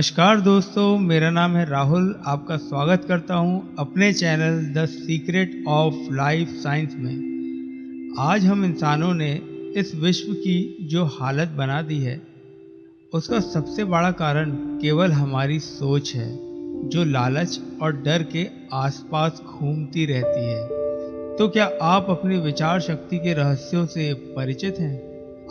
नमस्कार दोस्तों, मेरा नाम है राहुल। आपका स्वागत करता हूं अपने channel the secret of life science में। आज हम इंसानों ने इस विश्व की जो हालत बना दी है, उसका सबसे बड़ा कारण केवल हमारी सोच है, जो लालच और डर के आसपास घूमती रहती है। तो क्या आप अपनी विचार शक्ति के रहस्यों से परिचित हैं?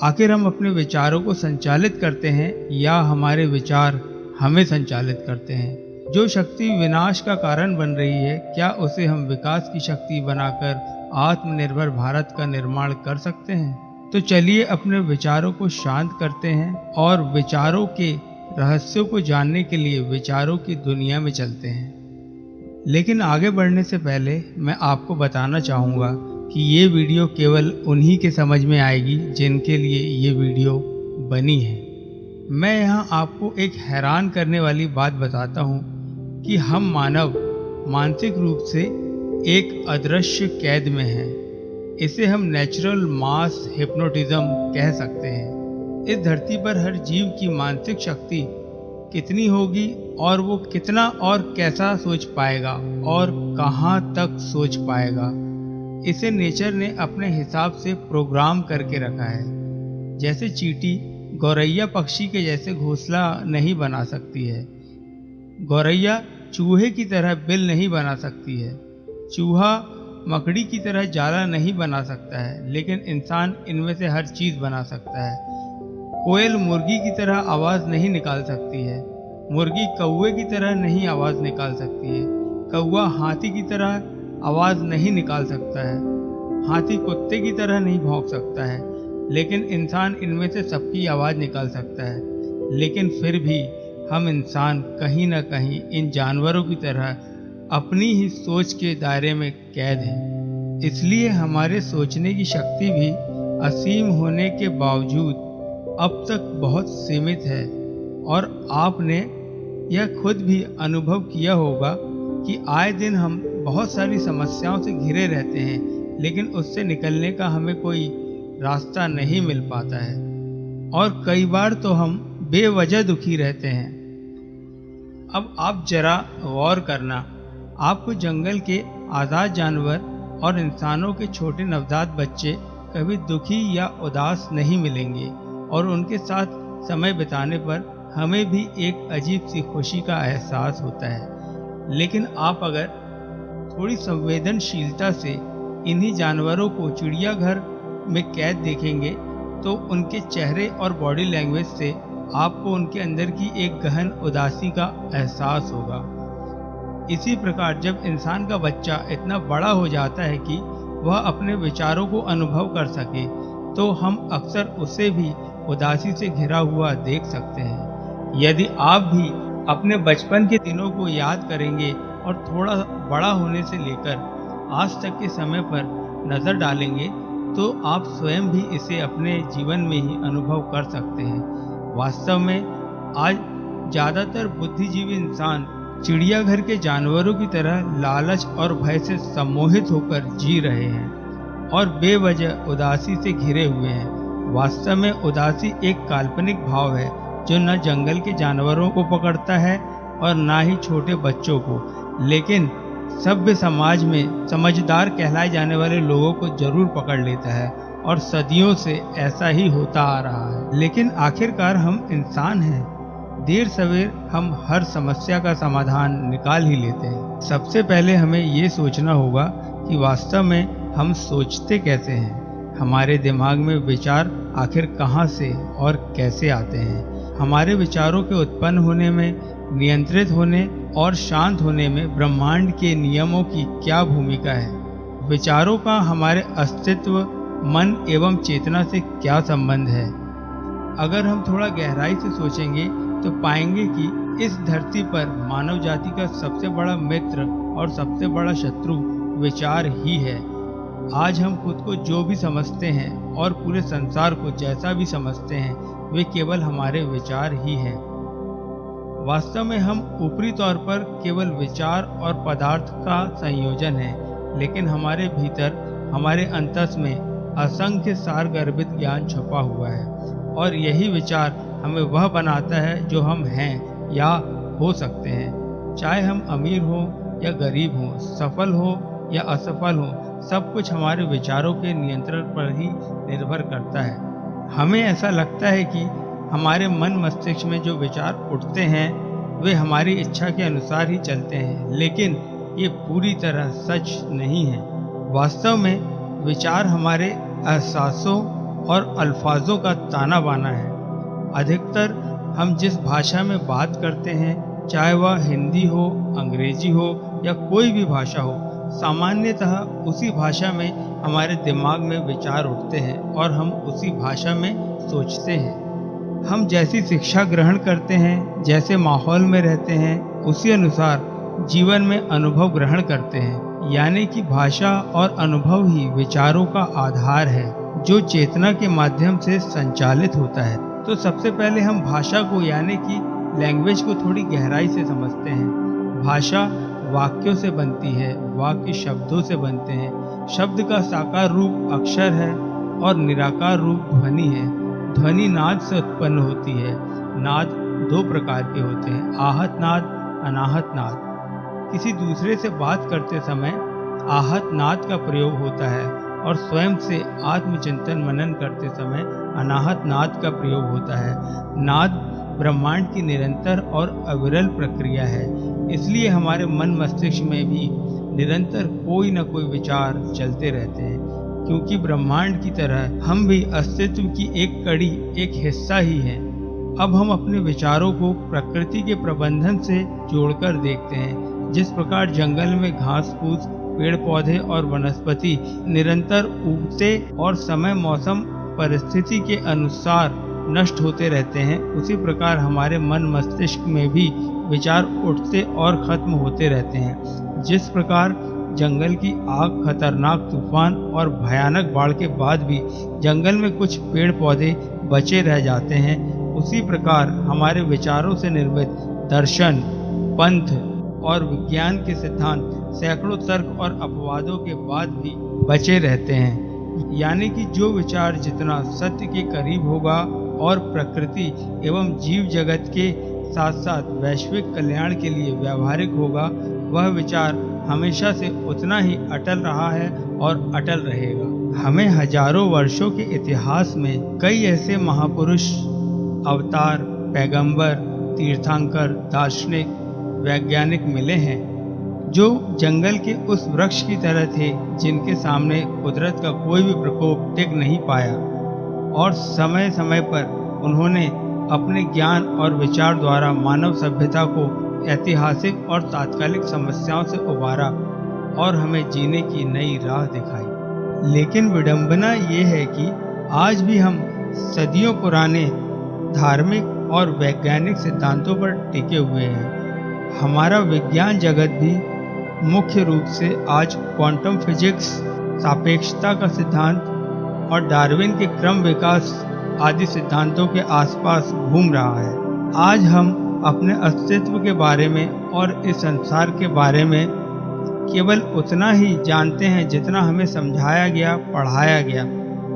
आखिर हम अपने विचारों को संचालित करते हैं या हमारे विचार हमें संचालित करते हैं? जो शक्ति विनाश का कारण बन रही है, क्या उसे हम विकास की शक्ति बनाकर आत्मनिर्भर भारत का निर्माण कर सकते हैं? तो चलिए अपने विचारों को शांत करते हैं और विचारों के रहस्यों को जानने के लिए विचारों की दुनिया में चलते हैं। लेकिन आगे बढ़ने से पहले मैं आपको बताना चाहूँगा कि ये वीडियो केवल उन्हीं के समझ में आएगी जिनके लिए ये वीडियो बनी है। मैं यहाँ आपको एक हैरान करने वाली बात बताता हूँ कि हम मानव मानसिक रूप से एक अदृश्य कैद में हैं। इसे हम नेचुरल मास हिप्नोटिज्म कह सकते हैं। इस धरती पर हर जीव की मानसिक शक्ति कितनी होगी और वो कितना और कैसा सोच पाएगा और कहाँ तक सोच पाएगा, इसे नेचर ने अपने हिसाब से प्रोग्राम करके रखा है। जैसे चींटी गौरैया पक्षी के जैसे घोंसला नहीं बना सकती है, गौरैया चूहे की तरह बिल नहीं बना सकती है, चूहा मकड़ी की तरह जाला नहीं बना सकता है, लेकिन इंसान इनमें से हर चीज़ बना सकता है। कोयल मुर्गी की तरह आवाज़ नहीं निकाल सकती है, मुर्गी कौवे की तरह नहीं आवाज़ निकाल सकती है, कौवा हाथी की तरह आवाज़ नहीं निकाल सकता है, हाथी कुत्ते की तरह नहीं भौंक सकता है, लेकिन इंसान इनमें से सबकी आवाज़ निकाल सकता है। लेकिन फिर भी हम इंसान कहीं ना कहीं इन जानवरों की तरह अपनी ही सोच के दायरे में कैद हैं। इसलिए हमारे सोचने की शक्ति भी असीम होने के बावजूद अब तक बहुत सीमित है। और आपने यह खुद भी अनुभव किया होगा कि आए दिन हम बहुत सारी समस्याओं से घिरे रहते हैं, लेकिन उससे निकलने का हमें कोई रास्ता नहीं मिल पाता है और कई बार तो हम बेवजह दुखी रहते हैं। अब आप जरा गौर करना, आपको जंगल के आज़ाद जानवर और इंसानों के छोटे नवजात बच्चे कभी दुखी या उदास नहीं मिलेंगे और उनके साथ समय बिताने पर हमें भी एक अजीब सी खुशी का एहसास होता है। लेकिन आप अगर थोड़ी संवेदनशीलता से इन्हीं जानवरों को चिड़ियाघर में कैद देखेंगे तो उनके चेहरे और बॉडी लैंग्वेज से आपको उनके अंदर की एक गहन उदासी का एहसास होगा। इसी प्रकार जब इंसान का बच्चा इतना बड़ा हो जाता है कि वह अपने विचारों को अनुभव कर सके, तो हम अक्सर उसे भी उदासी से घिरा हुआ देख सकते हैं। यदि आप भी अपने बचपन के दिनों को याद करेंगे और थोड़ा बड़ा होने से लेकर आज तक के समय पर नज़र डालेंगे, तो आप स्वयं भी इसे अपने जीवन में ही अनुभव कर सकते हैं। वास्तव में आज ज़्यादातर बुद्धिजीवी इंसान चिड़ियाघर के जानवरों की तरह लालच और भय से सम्मोहित होकर जी रहे हैं और बेवजह उदासी से घिरे हुए हैं। वास्तव में उदासी एक काल्पनिक भाव है जो न जंगल के जानवरों को पकड़ता है और ना ही छोटे बच्चों को, लेकिन सभ्य समाज में समझदार कहलाए जाने वाले लोगों को जरूर पकड़ लेता है और सदियों से ऐसा ही होता आ रहा है। लेकिन आखिरकार हम इंसान हैं, देर सवेर हम हर समस्या का समाधान निकाल ही लेते हैं। सबसे पहले हमें ये सोचना होगा कि वास्तव में हम सोचते कैसे हैं, हमारे दिमाग में विचार आखिर कहाँ से और कैसे आते हैं। हमारे विचारों के उत्पन्न होने में, नियंत्रित होने और शांत होने में ब्रह्मांड के नियमों की क्या भूमिका है? विचारों का हमारे अस्तित्व, मन एवं चेतना से क्या संबंध है? अगर हम थोड़ा गहराई से सोचेंगे तो पाएंगे कि इस धरती पर मानव जाति का सबसे बड़ा मित्र और सबसे बड़ा शत्रु विचार ही है। आज हम खुद को जो भी समझते हैं और पूरे संसार को जैसा भी समझते हैं, वे केवल हमारे विचार ही हैं। वास्तव में हम ऊपरी तौर पर केवल विचार और पदार्थ का संयोजन है, लेकिन हमारे भीतर, हमारे अंतस में असंख्य सारगर्भित ज्ञान छुपा हुआ है और यही विचार हमें वह बनाता है जो हम हैं। या हो सकते हैं। चाहे हम अमीर हो या गरीब हो, सफल हो या असफल हो, सब कुछ हमारे विचारों के नियंत्रण पर ही निर्भर करता है। हमें ऐसा लगता है कि हमारे मन मस्तिष्क में जो विचार उठते हैं वे हमारी इच्छा के अनुसार ही चलते हैं, लेकिन ये पूरी तरह सच नहीं है। वास्तव में विचार हमारे एहसासों और अल्फाजों का ताना बाना है। अधिकतर हम जिस भाषा में बात करते हैं, चाहे वह हिंदी हो, अंग्रेजी हो या कोई भी भाषा हो, सामान्यतः उसी भाषा में हमारे दिमाग में विचार उठते हैं और हम उसी भाषा में सोचते हैं। हम जैसी शिक्षा ग्रहण करते हैं, जैसे माहौल में रहते हैं, उसी अनुसार जीवन में अनुभव ग्रहण करते हैं। यानी कि भाषा और अनुभव ही विचारों का आधार है, जो चेतना के माध्यम से संचालित होता है। तो सबसे पहले हम भाषा को यानी कि लैंग्वेज को थोड़ी गहराई से समझते हैं। भाषा वाक्यों से बनती है, वाक्य शब्दों से बनते हैं। शब्द का साकार रूप अक्षर है और निराकार रूप ध्वनि है। ध्वनि नाद से उत्पन्न होती है। नाद दो प्रकार के होते हैं, आहत नाद, अनाहत नाद। किसी दूसरे से बात करते समय आहत नाद का प्रयोग होता है और स्वयं से आत्मचिंतन मनन करते समय अनाहत नाद का प्रयोग होता है। नाद ब्रह्मांड की निरंतर और अविरल प्रक्रिया है, इसलिए हमारे मन मस्तिष्क में भी निरंतर कोई न कोई विचार चलते रहते हैं। क्योंकि ब्रह्मांड की तरह हम भी अस्तित्व की एक कड़ी, एक हिस्सा ही हैं। अब हम अपने विचारों को प्रकृति के प्रबंधन से जोड़कर देखते हैं। जिस प्रकार जंगल में घास फूस, पेड़ पौधे और वनस्पति निरंतर उगते और समय मौसम परिस्थिति के अनुसार नष्ट होते रहते हैं, उसी प्रकार हमारे मन मस्तिष्क में भी विचार उठते और खत्म होते रहते हैं। जिस प्रकार जंगल की आग, खतरनाक तूफान और भयानक बाढ़ के बाद भी जंगल में कुछ पेड़ पौधे बचे रह जाते हैं, उसी प्रकार हमारे विचारों से निर्मित दर्शन, पंथ और विज्ञान के सिद्धांत सैकड़ों तर्क और अपवादों के बाद भी बचे रहते हैं। यानी कि जो विचार जितना सत्य के करीब होगा और प्रकृति एवं जीव जगत के साथ साथ वैश्विक कल्याण के लिए व्यावहारिक होगा, वह विचार हमेशा से उतना ही अटल रहा है और अटल रहेगा। हमें हजारों वर्षों के इतिहास में कई ऐसे महापुरुष, अवतार, पैगंबर, तीर्थंकर, दार्शनिक, वैज्ञानिक मिले हैं जो जंगल के उस वृक्ष की तरह थे जिनके सामने कुदरत का कोई भी प्रकोप टिक नहीं पाया, और समय समय पर उन्होंने अपने ज्ञान और विचार द्वारा मानव सभ्यता को ऐतिहासिक और तात्कालिक समस्याओं से उबारा और हमें जीने की नई राह दिखाई। लेकिन विडंबना ये है कि आज भी हम सदियों पुराने धार्मिक और वैज्ञानिक सिद्धांतों पर टिके हुए हैं। हमारा विज्ञान जगत भी मुख्य रूप से आज क्वांटम फिजिक्स, सापेक्षता का सिद्धांत और डार्विन के क्रम विकास आदि सिद्धांतों के आसपास घूम रहा है। आज हम अपने अस्तित्व के बारे में और इस संसार के बारे में केवल उतना ही जानते हैं जितना हमें समझाया गया, पढ़ाया गया,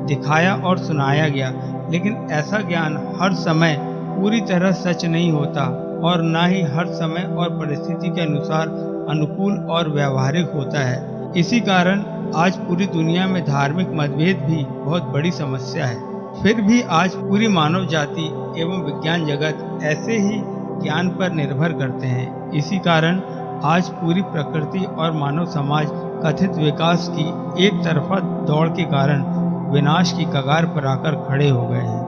दिखाया और सुनाया गया। लेकिन ऐसा ज्ञान हर समय पूरी तरह सच नहीं होता और ना ही हर समय और परिस्थिति के अनुसार अनुकूल और व्यावहारिक होता है। इसी कारण आज पूरी दुनिया में धार्मिक मतभेद भी बहुत बड़ी समस्या है। फिर भी आज पूरी मानव जाति एवं विज्ञान जगत ऐसे ही ज्ञान पर निर्भर करते हैं। इसी कारण आज पूरी प्रकृति और मानव समाज कथित विकास की एक तरफा दौड़ के कारण विनाश की कगार पर आकर खड़े हो गए हैं।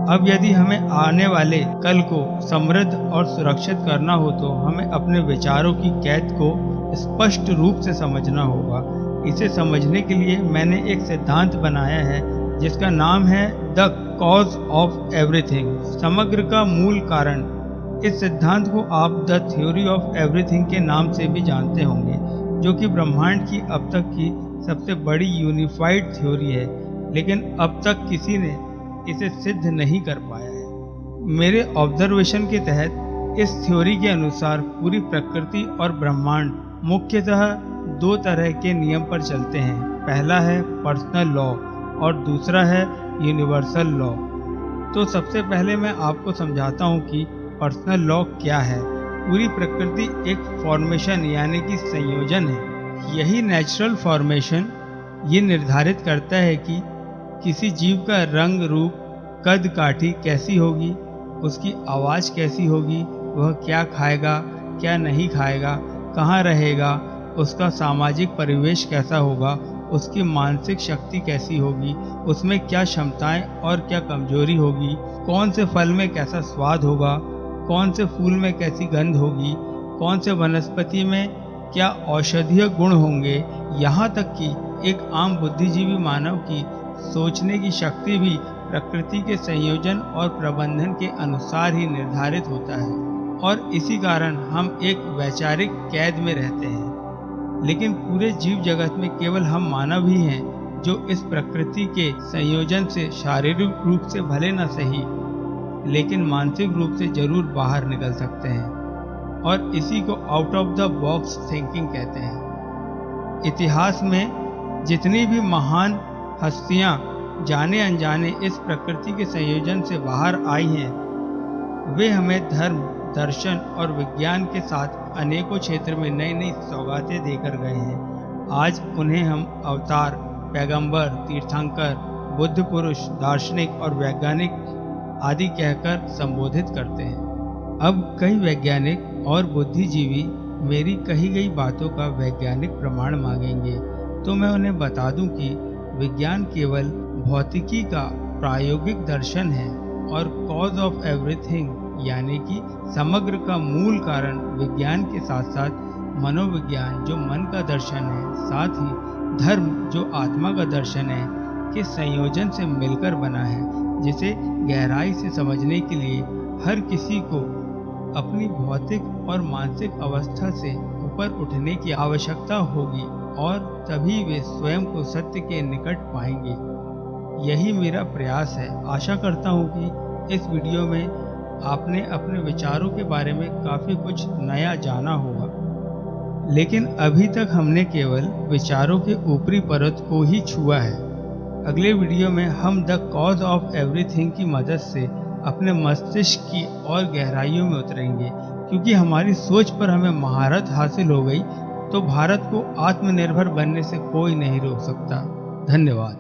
अब यदि हमें आने वाले कल को समृद्ध और सुरक्षित करना हो तो हमें अपने विचारों की कैद को स्पष्ट रूप से समझना होगा। इसे समझने के लिए मैंने एक सिद्धांत बनाया है जिसका नाम है द कॉज ऑफ एवरीथिंग, समग्र का मूल कारण। इस सिद्धांत को आप द थ्योरी ऑफ एवरीथिंग के नाम से भी जानते होंगे, जो कि ब्रह्मांड की अब तक की सबसे बड़ी यूनिफाइड थ्योरी है, लेकिन अब तक किसी ने इसे सिद्ध नहीं कर पाया है। मेरे ऑब्जर्वेशन के तहत इस थ्योरी के अनुसार पूरी प्रकृति और ब्रह्मांड मुख्यतः दो तरह के नियम पर चलते हैं। पहला है पर्सनल लॉ और दूसरा है यूनिवर्सल लॉ। तो सबसे पहले मैं आपको समझाता हूँ कि पर्सनल लॉ क्या है। पूरी प्रकृति एक फॉर्मेशन यानी कि संयोजन है। यही नेचुरल फॉर्मेशन ये निर्धारित करता है कि किसी जीव का रंग रूप, कद काठी कैसी होगी, उसकी आवाज़ कैसी होगी, वह क्या खाएगा, क्या नहीं खाएगा, कहाँ रहेगा, उसका सामाजिक परिवेश कैसा होगा, उसकी मानसिक शक्ति कैसी होगी, उसमें क्या क्षमताएं और क्या कमजोरी होगी, कौन से फल में कैसा स्वाद होगा, कौन से फूल में कैसी गंध होगी, कौन से वनस्पति में क्या औषधीय गुण होंगे। यहाँ तक कि एक आम बुद्धिजीवी मानव की सोचने की शक्ति भी प्रकृति के संयोजन और प्रबंधन के अनुसार ही निर्धारित होता है, और इसी कारण हम एक वैचारिक कैद में रहते हैं। लेकिन पूरे जीव जगत में केवल हम मानव ही हैं जो इस प्रकृति के संयोजन से शारीरिक रूप से भले न सही लेकिन मानसिक रूप से जरूर बाहर निकल सकते हैं, और इसी को out of the box thinking कहते हैं। इतिहास में जितनी भी महान हस्तियां जाने अनजाने इस प्रकृति के संयोजन से बाहर आई हैं, वे हमें धर्म, दर्शन और विज्ञान के साथ अनेकों क्षेत्र में नई नई सौगातें देकर गए हैं। आज उन्हें हम अवतार, पैगंबर, तीर्थंकर, बुद्ध पुरुष, दार्शनिक और वैज्ञानिक आदि कहकर संबोधित करते हैं। अब कई वैज्ञानिक और बुद्धिजीवी मेरी कही गई बातों का वैज्ञानिक प्रमाण मांगेंगे, तो मैं उन्हें बता दूं कि विज्ञान केवल भौतिकी का प्रायोगिक दर्शन है और कॉज ऑफ एवरीथिंग यानी कि समग्र का मूल कारण विज्ञान के साथ साथ मनोविज्ञान जो मन का दर्शन है, साथ ही धर्म जो आत्मा का दर्शन है, के संयोजन से मिलकर बना है, जिसे गहराई से समझने के लिए हर किसी को अपनी भौतिक और मानसिक अवस्था से ऊपर उठने की आवश्यकता होगी, और तभी वे स्वयं को सत्य के निकट पाएंगे। यही मेरा प्रयास है। आशा करता हूँ कि इस वीडियो में आपने अपने विचारों के बारे में काफ़ी कुछ नया जाना होगा, लेकिन अभी तक हमने केवल विचारों के ऊपरी परत को ही छुआ है। अगले वीडियो में हम द कॉज ऑफ एवरीथिंग की मदद से अपने मस्तिष्क की और गहराइयों में उतरेंगे, क्योंकि हमारी सोच पर हमें महारत हासिल हो गई तो भारत को आत्मनिर्भर बनने से कोई नहीं रोक सकता। धन्यवाद।